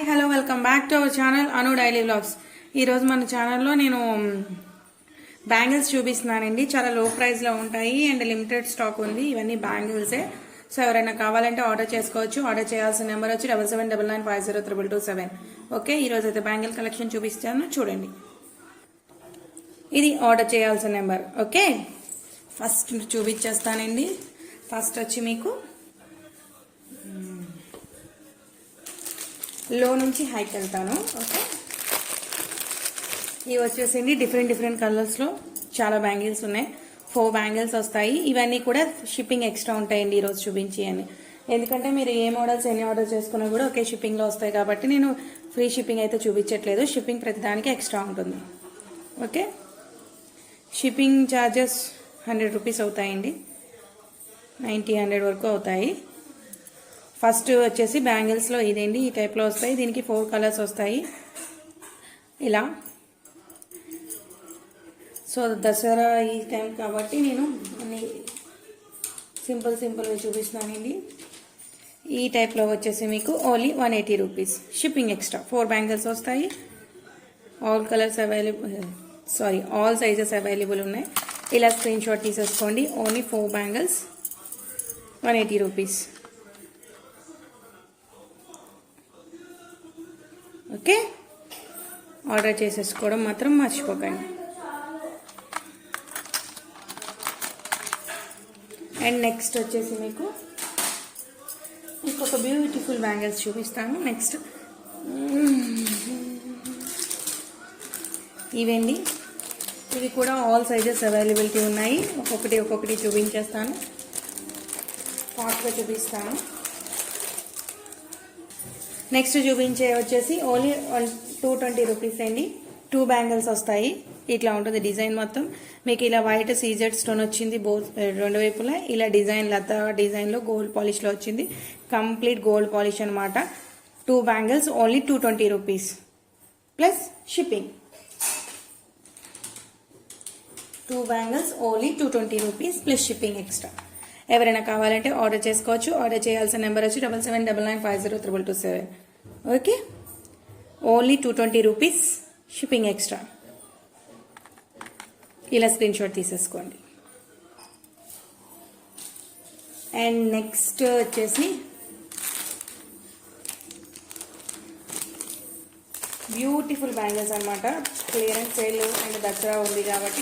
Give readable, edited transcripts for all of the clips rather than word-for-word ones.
Hello welcome back to our channel Anu daily vlogs. ఈరోజు మన ఛానల్లో నేను బ్యాంగిల్స్ చూపిస్తున్నానండి. చాలా లో ప్రైస్లో ఉంటాయి అండ్ లిమిటెడ్ స్టాక్ ఉంది. ఇవన్నీ బ్యాంగిల్సే. సో ఎవరైనా కావాలంటే ఆర్డర్ చేసుకోవచ్చు. ఆర్డర్ చేయాల్సిన నెంబర్ వచ్చి 7799502227. ఓకే, ఈరోజు అయితే బ్యాంగిల్ కలెక్షన్ చూపిస్తాను, చూడండి. ఇది ఆర్డర్ చేయాల్సిన నెంబర్. ఓకే, ఫస్ట్ చూపించేస్తానండి. ఫస్ట్ వచ్చి మీకు లో నుంచి హైకి వెళ్తాను. ఓకే, ఇవి వచ్చేసింది డిఫరెంట్ కలర్స్లో చాలా బ్యాంగిల్స్ ఉన్నాయి. 4 బ్యాంగిల్స్ వస్తాయి. ఇవన్నీ కూడా షిప్పింగ్ ఎక్స్ట్రా ఉంటాయండి ఈరోజు చూపించి అని. ఎందుకంటే మీరు ఏ మోడల్స్ ఎన్ని ఆర్డర్ చేసుకున్నా కూడా ఒకే షిప్పింగ్లో వస్తాయి కాబట్టి నేను ఫ్రీ షిప్పింగ్ అయితే చూపించట్లేదు. షిప్పింగ్ ప్రతిదానికి ఎక్స్ట్రా ఉంటుంది. ఓకే, షిప్పింగ్ ఛార్జెస్ 100 రూపీస్ అవుతాయండి. 90-100 వరకు అవుతాయి. ఫస్ట్ వచ్చేసి బ్యాంగిల్స్లో ఇదేంటి, ఈ టైప్లో వస్తాయి. దీనికి 4 కలర్స్ వస్తాయి ఇలా. సో దసరా ఈ టైం కాబట్టి నేను అన్ని సింపుల్గా చూపిస్తున్నానండి. ఈ టైప్లో వచ్చేసి మీకు only 180 rupees. Shipping extra. 4 bangles వస్తాయి. All colours available, all sizes available ఉన్నాయి. ఇలా స్క్రీన్ షాట్ తీసేసుకోండి. Only 4 bangles 180 rupees. Okay, order చేసేసుకోవడం మాత్రం మర్చిపోకండి. అండ్ నెక్స్ట్ వచ్చేసి మీకు ఇంకొక బ్యూటిఫుల్ బ్యాంగిల్స్ చూపిస్తాను. నెక్స్ట్ ఇవండి, ఇవి కూడా ఆల్ సైజెస్ అవైలబిలిటీ ఉన్నాయి. ఒక్కొక్కటి చూపించేస్తాను, ఫాస్ట్గా చూపిస్తాను. నెక్స్ట్ చూపించే వచ్చేసి ఓన్లీ 220 రూపీస్ అండి. 2 బ్యాంగిల్స్ వస్తాయి. ఇట్లా ఉంటుంది డిజైన్ మొత్తం. మీకు ఇలా వైట్ సీజెడ్ స్టోన్ వచ్చింది రెండు వైపులా. ఇలా డిజైన్ లతా డిజైన్లో గోల్డ్ పాలిష్లో వచ్చింది. కంప్లీట్ గోల్డ్ పాలిష్ అనమాట. 2 bangles only 220 rupees plus shipping. 2 bangles only 220 rupees plus shipping extra. ఎవరైనా కావాలంటే ఆర్డర్ చేసుకోవచ్చు. ఆర్డర్ చేయాల్సిన నెంబర్ వచ్చి 7799502227. Okay, only 220 rupees shipping extra. ఇలా స్క్రీన్ షాట్ తీసేసుకోండి. అండ్ నెక్స్ట్ వచ్చేసి బ్యూటిఫుల్ బ్యాంగిల్స్ అనమాట. క్లియరెన్స్ సేల్ అండ్ దసరా ఉంది కాబట్టి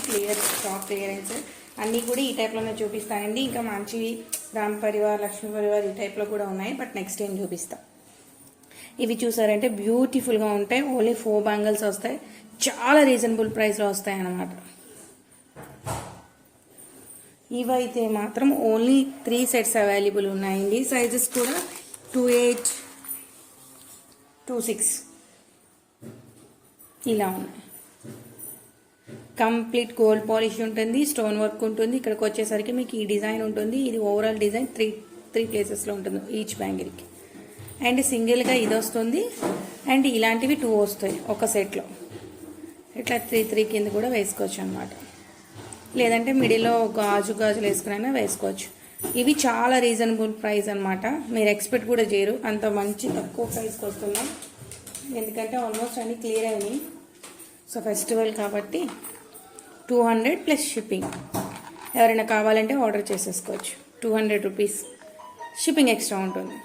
స్టాక్ క్లియరెన్స్ అన్నీ కూడా ఈ టైప్లోనే చూపిస్తానండి. ఇంకా మంచివి రామ్ పరివార్, లక్ష్మీ పరివార్ ఈ టైప్లో కూడా ఉన్నాయి. బట్ నెక్స్ట్ ఏం చూపిస్తా. ఇవి చూసారంటే బ్యూటిఫుల్గా ఉంటాయి. ఓన్లీ 4 బ్యాంగిల్స్ వస్తాయి. చాలా రీజనబుల్ ప్రైస్లో వస్తాయి అన్నమాట. ఇవైతే మాత్రం ఓన్లీ 3 సెట్స్ అవైలబుల్ ఉన్నాయండి. సైజెస్ కూడా 28, 26 ఇలా ఉన్నాయి. కంప్లీట్ గోల్డ్ పాలిష్ ఉంటుంది, స్టోన్ వర్క్ ఉంటుంది. ఇక్కడికి వచ్చేసరికి మీకు ఈ డిజైన్ ఉంటుంది. ఇది ఓవరాల్ డిజైన్ 3 ప్లేసెస్లో ఉంటుంది ఈచ్ బ్యాంగిల్కి. అండ్ సింగిల్గా ఇది వస్తుంది. అండ్ ఇలాంటివి 2 వస్తాయి ఒక సెట్లో. ఇట్లా 3 కింద కూడా వేసుకోవచ్చు అనమాట. లేదంటే మిడిల్లో గాజులు వేసుకునైనా వేసుకోవచ్చు. ఇవి చాలా రీజనబుల్ ప్రైస్ అనమాట. మీరు ఎక్స్పెక్ట్ కూడా చేయరు అంత మంచి తక్కువ ప్రైస్కి వస్తున్నాం. ఎందుకంటే ఆల్మోస్ట్ అన్ని క్లియర్ అయినాయి. సో ఫెస్టివల్ కాబట్టి 200 ప్లస్ షిప్పింగ్. ఎవరైనా కావాలంటే ఆర్డర్ చేసేసుకోవచ్చు. 200 రూపీస్ షిప్పింగ్ ఎక్స్ట్రా ఉంటుంది.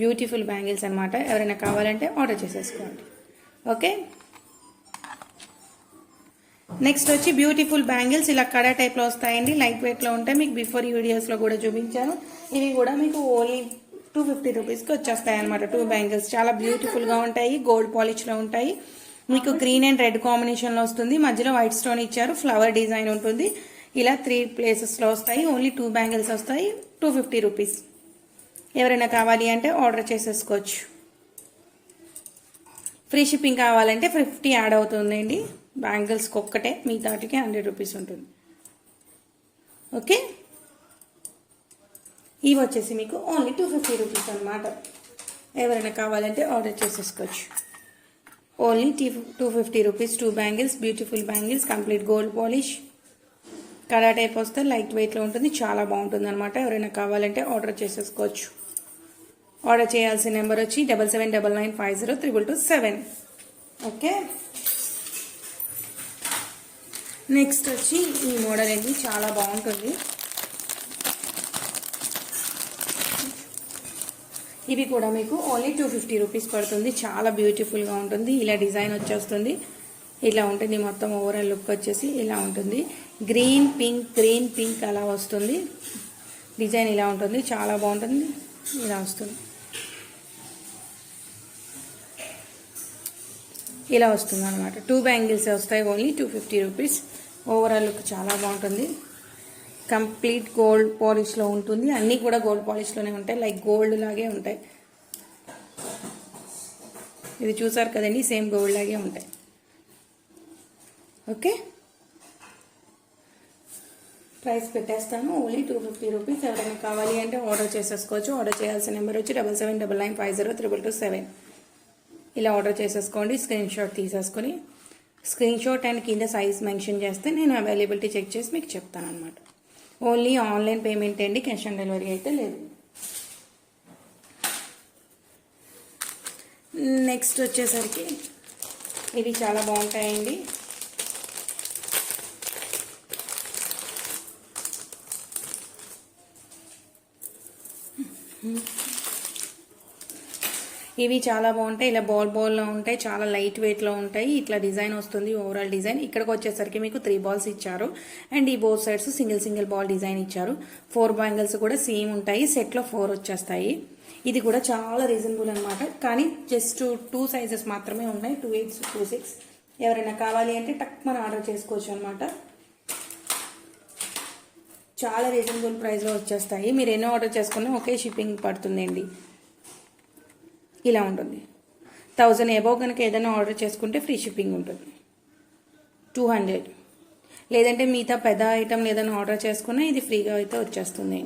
బ్యూటిఫుల్ బ్యాంగిల్స్ అనమాట. ఎవరైనా కావాలంటే ఆర్డర్ చేసేసుకోండి. ఓకే, నెక్స్ట్ వచ్చి బ్యూటిఫుల్ బ్యాంగిల్స్ ఇలా కడా టైప్లో వస్తాయండి. లైట్ వెయిట్లో ఉంటాయి. మీకు బిఫోర్ ఈ వీడియోస్లో కూడా చూపించాను. ఇవి కూడా మీకు ఓన్లీ 250 రూపీస్కి వచ్చేస్తాయి అనమాట. 2 బ్యాంగిల్స్ చాలా బ్యూటిఫుల్గా ఉంటాయి. గోల్డ్ పాలిష్లో ఉంటాయి. మీకు గ్రీన్ అండ్ రెడ్ కాంబినేషన్లో వస్తుంది. మధ్యలో వైట్ స్టోన్ ఇచ్చారు. ఫ్లవర్ డిజైన్ ఉంటుంది. ఇలా 3 ప్లేసెస్లో వస్తాయి. ఓన్లీ 2 బ్యాంగిల్స్ వస్తాయి. 250 రూపీస్. ఎవరైనా కావాలి అంటే ఆర్డర్ చేసేసుకోవచ్చు. ఫ్రీ షిప్పింగ్ కావాలంటే 50 యాడ్ అవుతుందండి. బ్యాంగిల్స్కి ఒక్కటే, మిగతాటికి 100 రూపీస్ ఉంటుంది. ఓకే, ఇవి వచ్చేసి మీకు ఓన్లీ 250 రూపీస్ అనమాట. ఎవరైనా కావాలంటే ఆర్డర్ చేసేసుకోవచ్చు. Only 250 rupees 2 bangles. Beautiful bangles, complete gold polish, కడా టైప్ వస్తే లైట్ వెయిట్లో ఉంటుంది. చాలా బాగుంటుంది అనమాట. ఎవరైనా కావాలంటే ఆర్డర్ చేసేసుకోవచ్చు. ఆర్డర్ చేయాల్సిన నెంబర్ వచ్చి 7799502227. ఓకే, నెక్స్ట్ వచ్చి ఈ మోడల్ అండి, చాలా బాగుంటుంది. ఇవి కూడా మీకు ఓన్లీ 250 రూపీస్ పడుతుంది. చాలా బ్యూటిఫుల్గా ఉంటుంది. ఇలా డిజైన్ వచ్చేస్తుంది, ఇలా ఉంటుంది. మొత్తం ఓవరాల్ లుక్ వచ్చేసి ఇలా ఉంటుంది. గ్రీన్ పింక్ అలా వస్తుంది. డిజైన్ ఇలా ఉంటుంది, చాలా బాగుంటుంది. ఇలా వస్తుంది, ఇలా వస్తుంది అనమాట. 2 బ్యాంగిల్స్ వస్తాయి, ఓన్లీ 250 రూపీస్. ఓవరాల్ లుక్ చాలా బాగుంటుంది. కంప్లీట్ గోల్డ్ పాలిష్లో ఉంటుంది. అన్నీ కూడా గోల్డ్ పాలిష్లోనే ఉంటాయి, లైక్ గోల్డ్ లాగే ఉంటాయి. ఇది చూసారు కదండి, సేమ్ గోల్డ్ లాగే ఉంటాయి. ఓకే, ప్రైస్ పెట్టేస్తాను, ఓన్లీ 250 రూపీస్. ఎవరైనా కావాలి అంటే ఆర్డర్ చేసేసుకోవచ్చు. ఆర్డర్ చేయాల్సిన నెంబర్ వచ్చి 7799502227. ఇలా ఆర్డర్ చేసేసుకోండి. స్క్రీన్ షాట్ తీసేసుకొని, స్క్రీన్ షాట్ అండ్ కింద సైజ్ మెన్షన్ చేస్తే నేను అవైలబిలిటీ చెక్ చేసి మీకు చెప్తాను అనమాట. ఓన్లీ ఆన్లైన్ పేమెంట్ అండి, క్యాష్ ఆన్ డెలివరీ అయితే లేదు. నెక్స్ట్ వచ్చేసరికి ఇవి చాలా బాగుంటాయండి. ఇవి చాలా బాగుంటాయి. ఇలా బాల్లో ఉంటాయి, చాలా లైట్ వెయిట్లో ఉంటాయి. ఇట్లా డిజైన్ వస్తుంది, ఓవరాల్ డిజైన్. ఇక్కడికి వచ్చేసరికి మీకు 3 బాల్స్ ఇచ్చారు అండ్ ఈ both sides single ball design ఇచ్చారు. 4 బ్యాంగిల్స్ కూడా సేమ్ ఉంటాయి, సెట్లో 4 వచ్చేస్తాయి. ఇది కూడా చాలా రీజనబుల్ అనమాట. కానీ జస్ట్ 2 సైజెస్ మాత్రమే ఉన్నాయి, 2/8, 2/6. ఎవరైనా కావాలి అంటే టక్ మనం ఆర్డర్ చేసుకోవచ్చు అనమాట. చాలా రీజనబుల్ ప్రైస్లో వచ్చేస్తాయి. మీరు ఎన్నో ఆర్డర్ చేసుకున్నా ఒకే షిప్పింగ్ పడుతుందండి. ఇలా ఉంటుంది. 1000 అబోవ్ కనుక ఏదైనా ఆర్డర్ చేసుకుంటే ఫ్రీ షిప్పింగ్ ఉంటుంది. 200, లేదంటే మిగతా పెద్ద ఐటమ్ ఏదైనా ఆర్డర్ చేసుకున్నా ఇది ఫ్రీగా అయితే వచ్చేస్తుంది.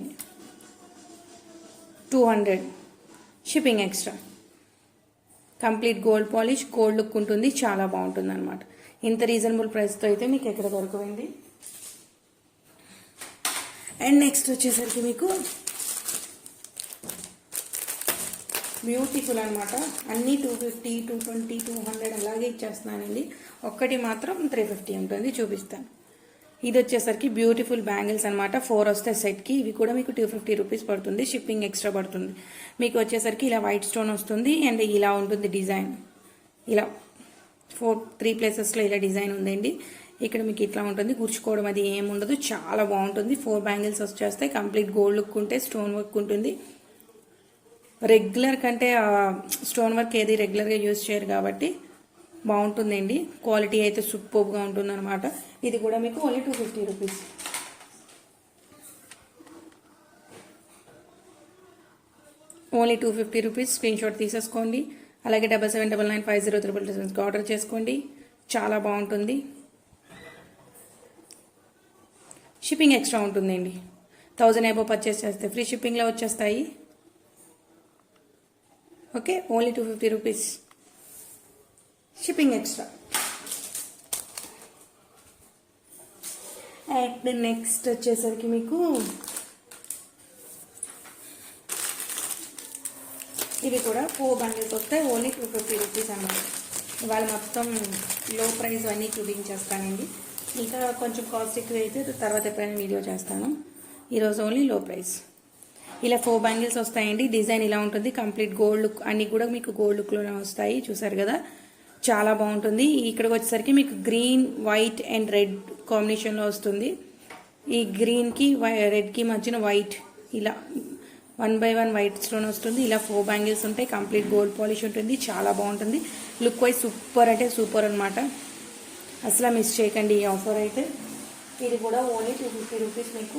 200 shipping extra. Complete gold polish, gold look ఉంటుంది, చాలా బాగుంటుంది అనమాట. ఇంత రీజనబుల్ ప్రైస్తో అయితే మీకు ఎక్కడ దొరకదండి. అండ్ నెక్స్ట్ వచ్చేసరికి మీకు బ్యూటిఫుల్ అనమాట. అన్నీ 250, 220, 200 అలాగే ఇచ్చేస్తున్నానండి. ఒక్కటి మాత్రం 350 ఉంటుంది, చూపిస్తాను. ఇది వచ్చేసరికి బ్యూటిఫుల్ బ్యాంగిల్స్ అనమాట. 4 వస్తాయి సెట్కి. ఇవి కూడా మీకు 250 రూపీస్ పడుతుంది, షిప్పింగ్ ఎక్స్ట్రా పడుతుంది. మీకు వచ్చేసరికి ఇలా వైట్ స్టోన్ వస్తుంది అండ్ ఇలా ఉంటుంది డిజైన్. ఇలా 3 ప్లేసెస్లో ఇలా డిజైన్ ఉందండి. ఇక్కడ మీకు ఇట్లా ఉంటుంది, కూర్చుకోవడం అది ఏముండదు, చాలా బాగుంటుంది. 4 బ్యాంగిల్స్ వచ్చేస్తాయి, కంప్లీట్ గోల్డ్ లుక్ ఉంటే స్టోన్ వర్క్ ఉంటుంది. రెగ్యులర్ కంటే స్టోన్ వర్క్ ఏది రెగ్యులర్గా యూజ్ చేయరు కాబట్టి బాగుంటుందండి. క్వాలిటీ అయితే సూపర్గా ఉంటుంది అనమాట. ఇది కూడా మీకు only 250 rupees. Only 250 rupees. Screen shot తీసేసుకోండి. అలాగే 7799502227 ఆర్డర్ చేసుకోండి. చాలా బాగుంటుంది. షిప్పింగ్ ఎక్స్ట్రా ఉంటుందండి. 1000 అబోవ్ పర్చేస్ చేస్తే ఫ్రీ షిప్పింగ్లో వచ్చేస్తాయి. Okay, only 250 rupees, shipping extra. And next వచ్చేసరికి మీకు ఇవి కూడా 4 బండిల్స్ వస్తాయి, ఓన్లీ 250 రూపీస్ అన్నమాట. ఇవాళ మొత్తం లో ప్రైస్ అన్నీ చూపించేస్తానండి. ఇంకా కొంచెం కాస్ట్ ఎక్కువ అయితే తర్వాత ఎప్పుడైనా వీడియో చేస్తాను. ఈరోజు ఓన్లీ లో ప్రైస్. ఇలా 4 బ్యాంగిల్స్ వస్తాయండి. డిజైన్ ఇలా ఉంటుంది, కంప్లీట్ గోల్డ్ లుక్. అన్నీ కూడా మీకు గోల్డ్ లుక్లోనే వస్తాయి, చూసారు కదా, చాలా బాగుంటుంది. ఇక్కడికి వచ్చేసరికి మీకు గ్రీన్, వైట్ అండ్ రెడ్ కాంబినేషన్లో వస్తుంది. ఈ గ్రీన్కి రెడ్కి మధ్యన వైట్, ఇలా 1 by 1 వైట్స్లోనే వస్తుంది. ఇలా 4 బ్యాంగిల్స్ ఉంటాయి, కంప్లీట్ గోల్డ్ పాలిష్ ఉంటుంది, చాలా బాగుంటుంది. లుక్ వైజ్ సూపర్ అంటే సూపర్ అనమాట. అసలు మిస్ చేయకండి ఈ ఆఫర్ అయితే. ఇది కూడా ఓన్లీ 250 రూపీస్ మీకు.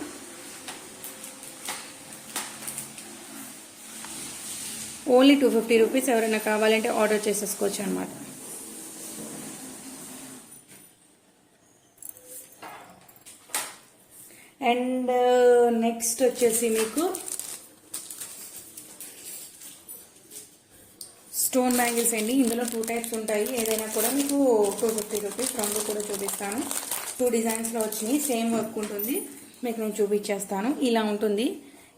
Only 250 rupees. ఎవరైనా కావాలంటే ఆర్డర్ చేసేసుకోవచ్చు అనమాట. అండ్ నెక్స్ట్ వచ్చేసి మీకు స్టోన్ బ్యాంగిల్స్ అండి. ఇందులో 2 టైప్స్ ఉంటాయి. ఏదైనా కూడా మీకు 250 రూపీస్. 2 కూడా చూపిస్తాను. 2 డిజైన్స్లో వచ్చినాయి, సేమ్ వర్క్ ఉంటుంది. మీకు నేను చూపించేస్తాను. ఇలా ఉంటుంది.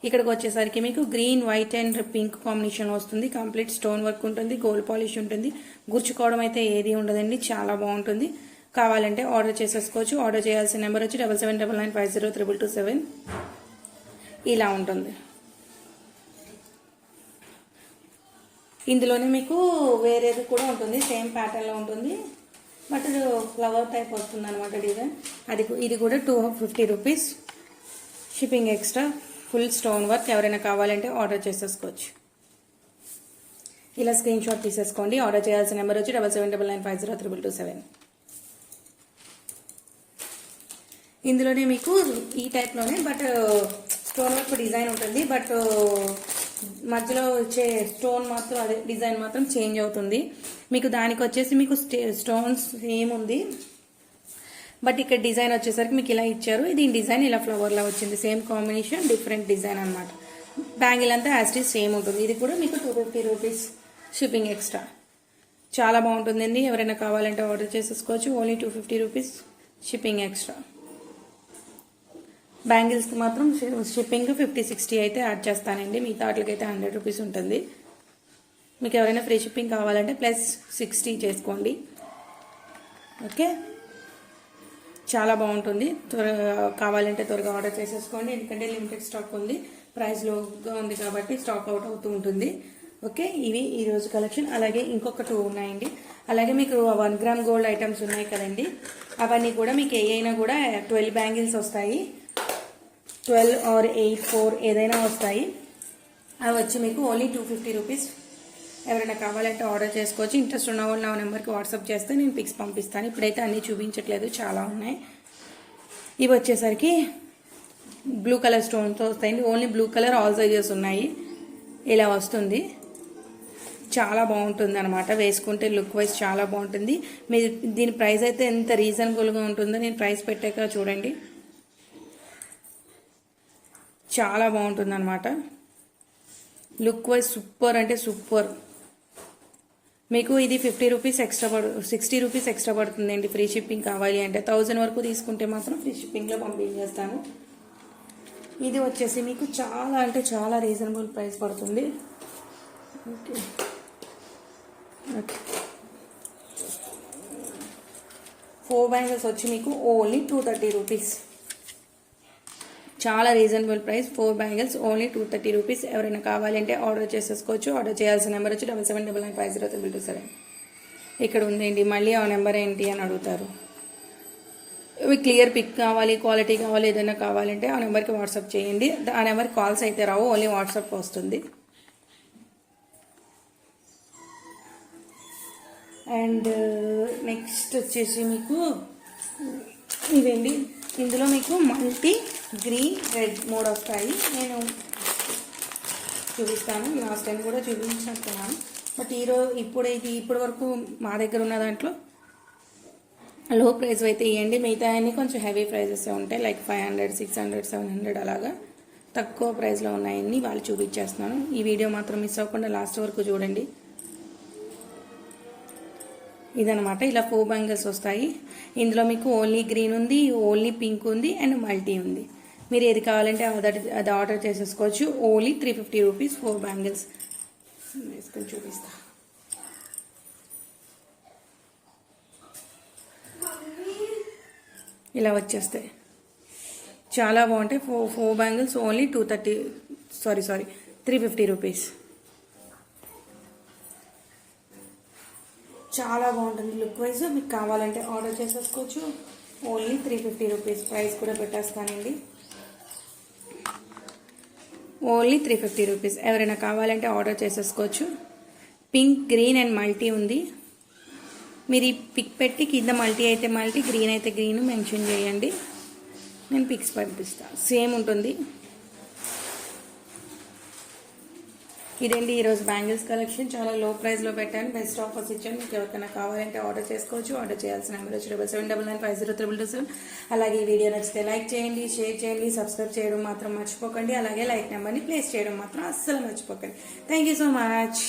ఇక్కడికి వచ్చేసరికి మీకు green, white and pink combination వస్తుంది. కంప్లీట్ స్టోన్ వర్క్ ఉంటుంది, గోల్డ్ పాలిష్ ఉంటుంది. గుర్చుకోవడం అయితే ఏది ఉండదండి, చాలా బాగుంటుంది. కావాలంటే ఆర్డర్ చేసేసుకోవచ్చు. ఆర్డర్ చేయాల్సిన నెంబర్ వచ్చి 7799502227. ఇలా ఉంటుంది. ఇందులోనే మీకు వేరేది కూడా ఉంటుంది, సేమ్ ప్యాటర్న్లో ఉంటుంది, బట్ ఫ్లవర్ టైప్ వస్తుంది అనమాట డిజైన్. ఇది కూడా 250 rupees, shipping extra, full stone work. ఎవరైనా కావాలంటే ఆర్డర్ చేసేసుకోవచ్చు. ఇలా స్క్రీన్ షాట్ తీసేసుకోండి. ఆర్డర్ చేయాల్సిన నెంబర్ వచ్చి 7799502227. ఇందులోనే మీకు ఈ టైప్లోనే బట్ స్టోన్ వర్క్ డిజైన్ ఉంటుంది, బట్ మధ్యలో వచ్చే స్టోన్ మాత్రం అదే డిజైన్ మాత్రం చేంజ్ అవుతుంది. మీకు దానికి వచ్చేసి మీకు స్టోన్స్ సేమ్ ఉంది, బట్ ఇక్కడ డిజైన్ వచ్చేసరికి మీకు ఇలా ఇచ్చారు. దీని డిజైన్ ఇలా ఫ్లవర్లా వచ్చింది. సేమ్ కాంబినేషన్, డిఫరెంట్ డిజైన్ అనమాట. బ్యాంగిల్ అంతా యాజ్ ఇట్ ఈజ్ సేమ్ ఉంటుంది. ఇది కూడా మీకు 250 రూపీస్, షిప్పింగ్ ఎక్స్ట్రా. చాలా బాగుంటుందండి. ఎవరైనా కావాలంటే ఆర్డర్ చేసేసుకోవచ్చు. Only 250 rupees, shipping extra. బ్యాంగిల్స్కి మాత్రం షిప్పింగ్ 50-60 అయితే యాడ్ చేస్తానండి. మిగతా వాటికైతే 100 రూపీస్ ఉంటుంది. మీకు ఎవరైనా ఫ్రీ షిప్పింగ్ కావాలంటే +60 చేసుకోండి. ఓకే, చాలా బాగుంటుంది. కావాలంటే త్వరగా ఆర్డర్ చేసేసుకోండి, ఎందుకంటే లిమిటెడ్ స్టాక్ ఉంది, ప్రైస్ లోగా ఉంది కాబట్టి స్టాక్ అవుట్ అవుతూ ఉంటుంది. ఓకే, ఇవి ఈరోజు కలెక్షన్. అలాగే ఇంకొక 2 ఉన్నాయండి. అలాగే మీకు 1 గ్రామ్ గోల్డ్ ఐటమ్స్ ఉన్నాయి కదండి, అవన్నీ కూడా మీకు ఏ అయినా కూడా 12 బ్యాంగిల్స్ వస్తాయి. 12 or 8, 4 ఏదైనా వస్తాయి. అవి వచ్చి మీకు ఓన్లీ 250 రూపీస్. ఎవరైనా కావాలంటే ఆర్డర్ చేసుకోవచ్చు. ఇంట్రెస్ట్ ఉన్న వాళ్ళు నా నెంబర్కి వాట్సాప్ చేస్తే నేను పిక్స్ పంపిస్తాను. ఇప్పుడైతే అన్నీ చూపించట్లేదు, చాలా ఉన్నాయి. ఇవి వచ్చేసరికి బ్లూ కలర్ స్టోన్తో వస్తాయండి. Only blue colour, all sizes ఉన్నాయి. ఇలా వస్తుంది, చాలా బాగుంటుంది అనమాట. వేసుకుంటే లుక్ వైజ్ చాలా బాగుంటుంది. మీరు దీని ప్రైస్ అయితే ఎంత రీజనబుల్గా ఉంటుందో నేను ప్రైస్ పెట్టాక చూడండి. చాలా బాగుంటుంది అనమాట. లుక్ వైజ్ సూపర్ అంటే సూపర్. మీకు ఇది 50 రూపీస్ ఎక్స్ట్రా 60 రూపీస్ ఎక్స్ట్రా పడుతుందండి ఫ్రీ షిప్పింగ్ కావాలి అంటే. 1000 వరకు తీసుకుంటే మాత్రం ఫ్రీ షిప్పింగ్లో పంపించేస్తాను. ఇది వచ్చేసి మీకు చాలా అంటే చాలా రీజనబుల్ ప్రైస్ పడుతుంది. ఓకే ఓకే, 4 బ్యాంగిల్స్ వచ్చి మీకు ఓన్లీ 230 రూపీస్. చాలా reasonable price. 4 bangles only 230 rupees. ఎవరైనా కావాలంటే ఆర్డర్ చేసేసుకోవచ్చు. ఆర్డర్ చేయాల్సిన నెంబర్ వచ్చి 7799502227. ఇక్కడ ఉందండి. మళ్ళీ ఆ నెంబర్ ఏంటి అని అడుగుతారు. ఇవి క్లియర్ పిక్ కావాలి, క్వాలిటీ కావాలి, ఏదైనా కావాలంటే ఆ నెంబర్కి వాట్సాప్ చేయండి. ఆ నెంబర్కి కాల్స్ అయితే రావు, ఓన్లీ వాట్సాప్ వస్తుంది. అండ్ నెక్స్ట్ వచ్చేసి మీకు ఇవండి. ఇందులో మీకు మల్టీ, గ్రీన్, రెడ్ 3 వస్తాయి. నేను చూపిస్తాను. లాస్ట్ టైం కూడా చూపించుకున్నాను, బట్ ఇప్పటి వరకు మా దగ్గర ఉన్న దాంట్లో లో ప్రైస్ అయితే ఇవ్వండి. మిగతా అన్నీ కొంచెం హెవీ ప్రైజెస్ ఉంటాయి, లైక్ 500, 600, 700 అలాగా తక్కువ ప్రైస్లో ఉన్నాయన్నీ వాళ్ళు చూపించేస్తున్నాను. ఈ వీడియో మాత్రం మిస్ అవ్వకుండా లాస్ట్ వరకు చూడండి. ఇదనమాట. ఇలా 4 బ్యాంగిల్స్ వస్తాయి. ఇందులో మీకు ఓన్లీ గ్రీన్ ఉంది, ఓన్లీ పింక్ ఉంది అండ్ మల్టీ ఉంది. మీరు ఏది కావాలంటే అది ఆర్డర్ చేసేసుకోవచ్చు. Only 350 rupees 4 bangles. వేసుకొని చూపిస్తా. ఇలా వచ్చేస్తాయి, చాలా బాగుంటాయి. 4 బ్యాంగిల్స్ ఓన్లీ 350 రూపీస్. చాలా బాగుంటుంది లుక్ వైజ్. మీకు కావాలంటే ఆర్డర్ చేసేసుకోవచ్చు. Only 350 rupees. ప్రైస్ కూడా పెట్టేస్తానండి. Only 350 rupees. ఎవరైనా కావాలంటే ఆర్డర్ చేసేసుకోవచ్చు. పింక్, గ్రీన్ అండ్ మల్టీ ఉంది. మీరు ఈ పిక్ పెట్టి కింద మల్టీ అయితే మల్టీ, గ్రీన్ అయితే గ్రీన్ మెన్షన్ చేయండి, నేను పిక్స్ పంపిస్తాను. సేమ్ ఉంటుంది. ఇదండి ఈరోజు బ్యాంగిల్స్ కలెక్షన్. చాలా లో ప్రైస్లో పెట్టాను, బెస్ట్ ఆఫర్స్ ఇచ్చాను. మీకు ఎవరికైనా కావాలంటే ఆర్డర్ చేసుకోవచ్చు. ఆర్డర్ చేయాల్సిన నెంబర్ వచ్చి 7799502227. అలాగే ఈ వీడియో నచ్చితే లైక్ చేయండి, షేర్ చేయండి, సబ్స్క్రైబ్ చేయడం మాత్రం మర్చిపోకండి. అలాగే లైక్ నెంబర్ని ప్లేస్ చేయడం మాత్రం అస్సలు మర్చిపోకండి. Thank you so much.